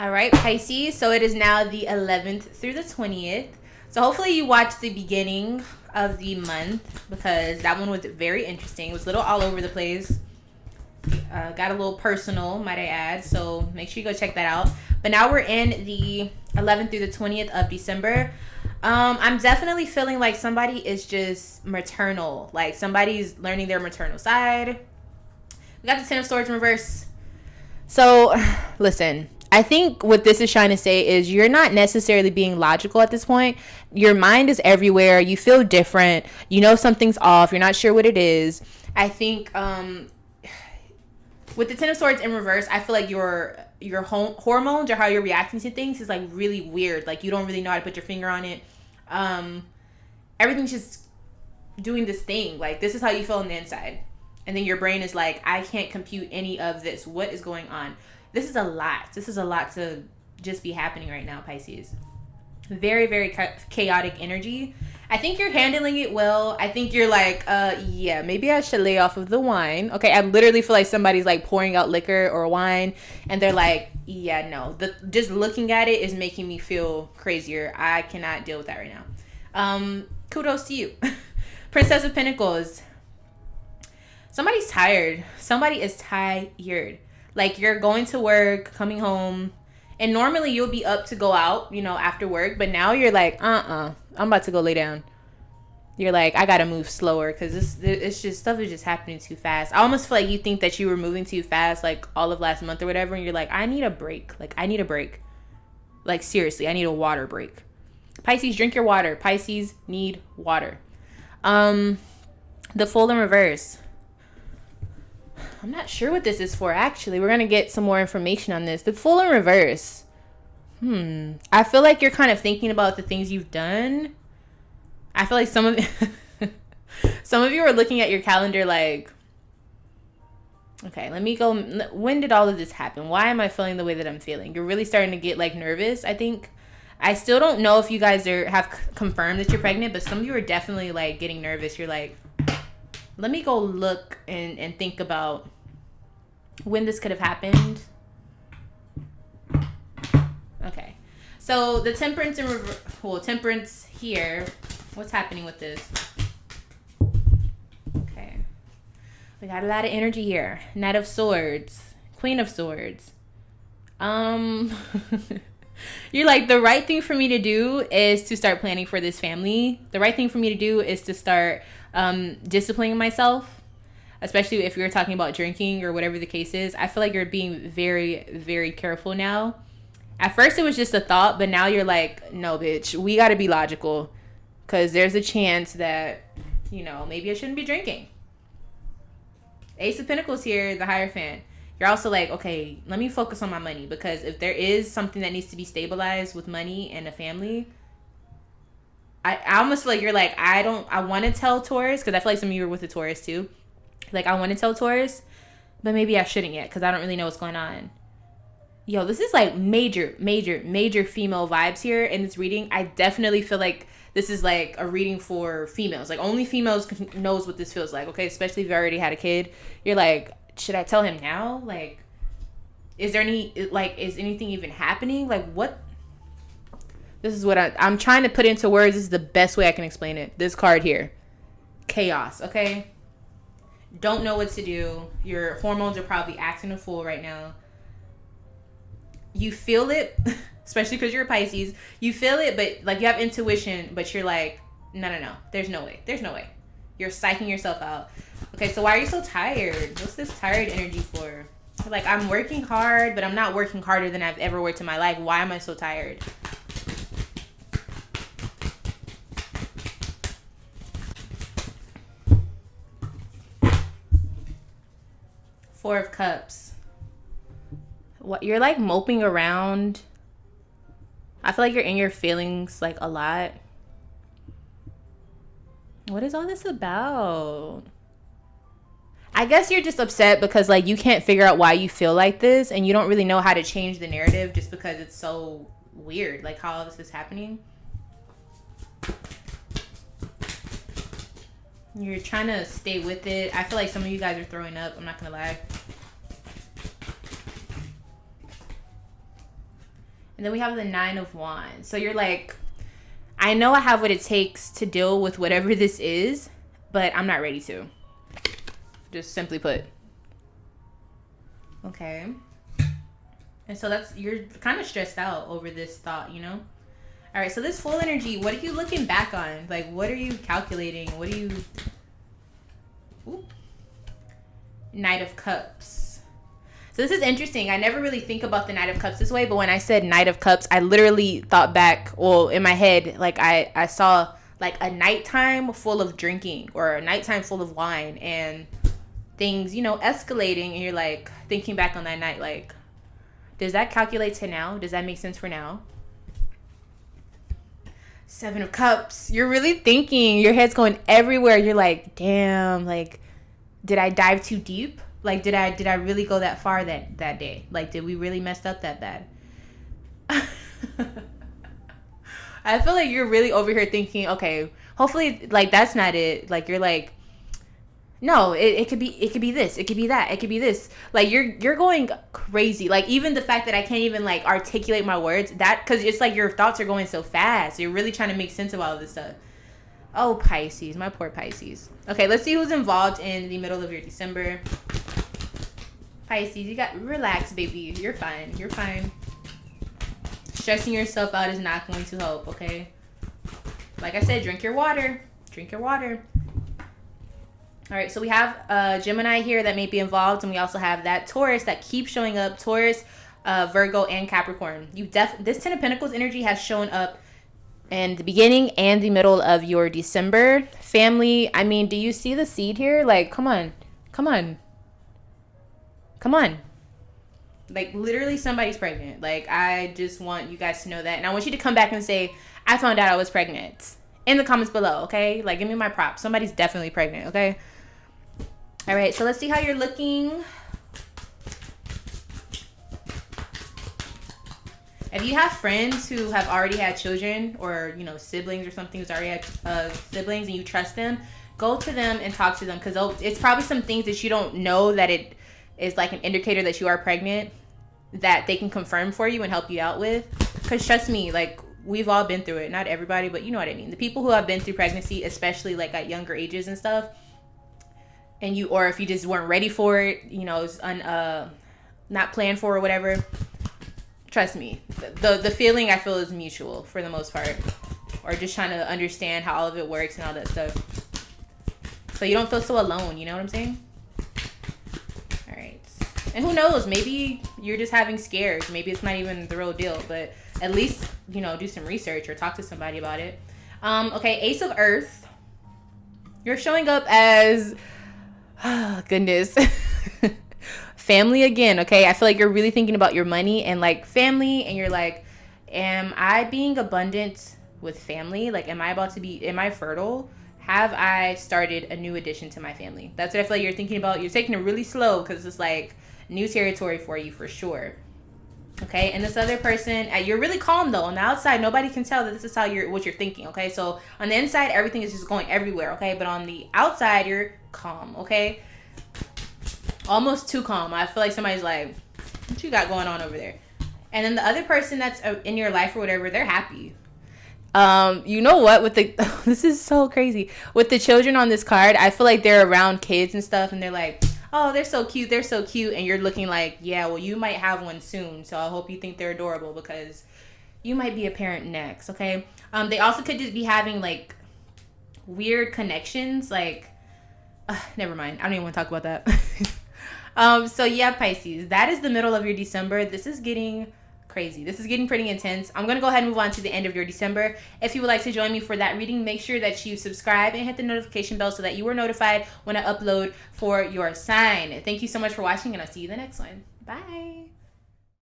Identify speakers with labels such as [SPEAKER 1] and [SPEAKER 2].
[SPEAKER 1] All right, Pisces. So it is now the 11th through the 20th. So hopefully you watched the beginning of the month because that one was very interesting. It was a little all over the place. Got a little personal, might I add. So make sure you go check that out. But now we're in the 11th through the 20th of December. I'm definitely feeling like somebody is just maternal. Like somebody's learning their maternal side. We got the Ten of Swords in reverse. So, listen. I think what this is trying to say is you're not necessarily being logical at this point. Your mind is everywhere. You feel different. You know something's off. You're not sure what it is. I think with the Ten of Swords in reverse, I feel like your hormones or how you're reacting to things is like really weird. Like you don't really know how to put your finger on it. Everything's just doing this thing. Like this is how you feel on the inside. And then your brain is like, I can't compute any of this. What is going on? This is a lot. This is a lot to just be happening right now, Pisces. Very, very chaotic energy. I think you're handling it well. I think you're like, yeah, maybe I should lay off of the wine. Okay, I literally feel like somebody's like pouring out liquor or wine. And they're like, yeah, no. Just looking at it is making me feel crazier. I cannot deal with that right now. Kudos to you. Princess of Pentacles. Somebody's tired. Somebody is tired. Like you're going to work, coming home, and normally you'll be up to go out, you know, after work. But now you're like, I'm about to go lay down. You're like, I gotta move slower because it's just stuff is just happening too fast. I almost feel like you think that you were moving too fast, like all of last month or whatever, and you're like, I need a break. Like I need a break. Like seriously, I need a water break. Pisces, drink your water. Pisces need water. The Fool in reverse. I'm not sure what this is for, actually. We're going to get some more information on this. The Fool in reverse. I feel like you're kind of thinking about the things you've done. I feel like some of you are looking at your calendar like, okay, let me go. When did all of this happen? Why am I feeling the way that I'm feeling? You're really starting to get like nervous, I think. I still don't know if you guys have confirmed that you're pregnant, but some of you are definitely like getting nervous. You're like, let me go look and think about when this could have happened. Okay. So the Temperance Temperance here. What's happening with this? Okay. We got a lot of energy here. Knight of Swords. Queen of Swords. You're like, the right thing for me to do is to start planning for this family. The right thing for me to do is to start disciplining myself, especially if you're talking about drinking or whatever the case is. I feel like you're being very, very careful now. At first it was just a thought, but now you're like, no, bitch, we got to be logical because there's a chance that, you know, maybe I shouldn't be drinking. Ace of Pentacles here, the Hierophant. You're also like, okay, let me focus on my money because if there is something that needs to be stabilized with money and a family, I almost feel like you're like, I want to tell Taurus, because I feel like some of you are with the Taurus too. Like, I want to tell Taurus, but maybe I shouldn't yet because I don't really know what's going on. Yo, this is like major, major, major female vibes here in this reading. I definitely feel like this is like a reading for females. Like, only females knows what this feels like, okay? Especially if you already had a kid. You're like, should I tell him now? Like, is anything even happening? Like, what? This is what I'm trying to put into words. This is the best way I can explain it. This card here. Chaos, okay? Don't know what to do. Your hormones are probably acting a fool right now. You feel it, especially because you're a Pisces. You feel it, but like you have intuition, but you're like, no. There's no way. There's no way. You're psyching yourself out. Okay, so why are you so tired? What's this tired energy for? Like, I'm working hard, but I'm not working harder than I've ever worked in my life. Why am I so tired? Four of Cups. What, you're like moping around. I feel like you're in your feelings like a lot. What is all this about? I guess you're just upset because like you can't figure out why you feel like this and you don't really know how to change the narrative just because it's so weird, like how all this is happening. You're trying to stay with it. I feel like some of you guys are throwing up. I'm not gonna lie. And then we have the 9 of Wands. So you're like, I know I have what it takes to deal with whatever this is, but I'm not ready to. Just simply put. Okay. And so you're kind of stressed out over this thought, you know? All right, so this full energy, what are you looking back on? Like, what are you calculating? What are you... Ooh. Knight of Cups. So this is interesting. I never really think about the Knight of Cups this way, but when I said Knight of Cups, I literally thought back, well, in my head, like I saw like a nighttime full of drinking or a nighttime full of wine and things, you know, escalating, and you're like thinking back on that night, like, does that calculate to now? Does that make sense for now? 7 of Cups. You're really thinking. Your head's going everywhere. You're like, damn, like, did I dive too deep? Like, did I really go that far that day? Like, did we really messed up that bad? I feel like you're really over here thinking, okay, hopefully, like, that's not it. Like, you're like, no, it could be this, it could be that, it could be this. Like, you're going crazy. Like, even the fact that I can't even like articulate my words, that, because it's like your thoughts are going so fast. You're really trying to make sense of all of this stuff. Oh, Pisces, my poor Pisces. Okay, let's see who's involved in the middle of your December. Pisces, you got, relax, baby. You're fine. You're fine. Stressing yourself out is not going to help, okay? Like I said, drink your water. Drink your water. All right, so we have Gemini here that may be involved, and we also have that Taurus that keeps showing up. Taurus, Virgo, and Capricorn. This 10 of Pentacles energy has shown up in the beginning and the middle of your December. Family, I mean, do you see the seed here? Like, come on. Come on. Come on. Like, literally somebody's pregnant. Like, I just want you guys to know that. And I want you to come back and say, I found out I was pregnant. In the comments below, okay? Like, give me my props. Somebody's definitely pregnant, okay? All right, so let's see how you're looking. If you have friends who have already had children, or, you know, siblings or something who's already had siblings, and you trust them, go to them and talk to them, because it's probably some things that you don't know that it is like an indicator that you are pregnant, that they can confirm for you and help you out with. Because trust me, like, we've all been through it. Not everybody, but you know what I mean. The people who have been through pregnancy, especially like at younger ages and stuff, and or if you just weren't ready for it, you know, it's not planned for or whatever. Trust me, the feeling I feel is mutual for the most part, or just trying to understand how all of it works and all that stuff, so you don't feel so alone. You know what I'm saying? All right, and who knows? Maybe you're just having scares. Maybe it's not even the real deal, but at least, you know, do some research or talk to somebody about it. Okay, Ace of Earth. You're showing up as, oh, goodness, family again, okay? I feel like you're really thinking about your money and, like, family, and you're like, am I being abundant with family? Like, am I fertile? Have I started a new addition to my family? That's what I feel like you're thinking about. You're taking it really slow because it's, like, new territory for you for sure. Okay, and this other person, you're really calm though. On the outside, nobody can tell that this is what you're thinking. Okay, so on the inside, everything is just going everywhere. Okay, but on the outside, you're calm. Okay, almost too calm. I feel like somebody's like, "What you got going on over there?" And then the other person that's in your life or whatever, they're happy. You know what? With the this is so crazy. With the children on this card, I feel like they're around kids and stuff, and they're like, oh, they're so cute, and you're looking like, yeah, well, you might have one soon, so I hope you think they're adorable, because you might be a parent next, okay? They also could just be having, like, weird connections, like, never mind, I don't even want to talk about that. So, yeah, Pisces, that is the middle of your December. This is getting crazy. This is getting pretty intense. I'm going to go ahead and move on to the end of your December. If you would like to join me for that reading, make sure that you subscribe and hit the notification bell so that you are notified when I upload for your sign. Thank you so much for watching, and I'll see you in the next one. Bye.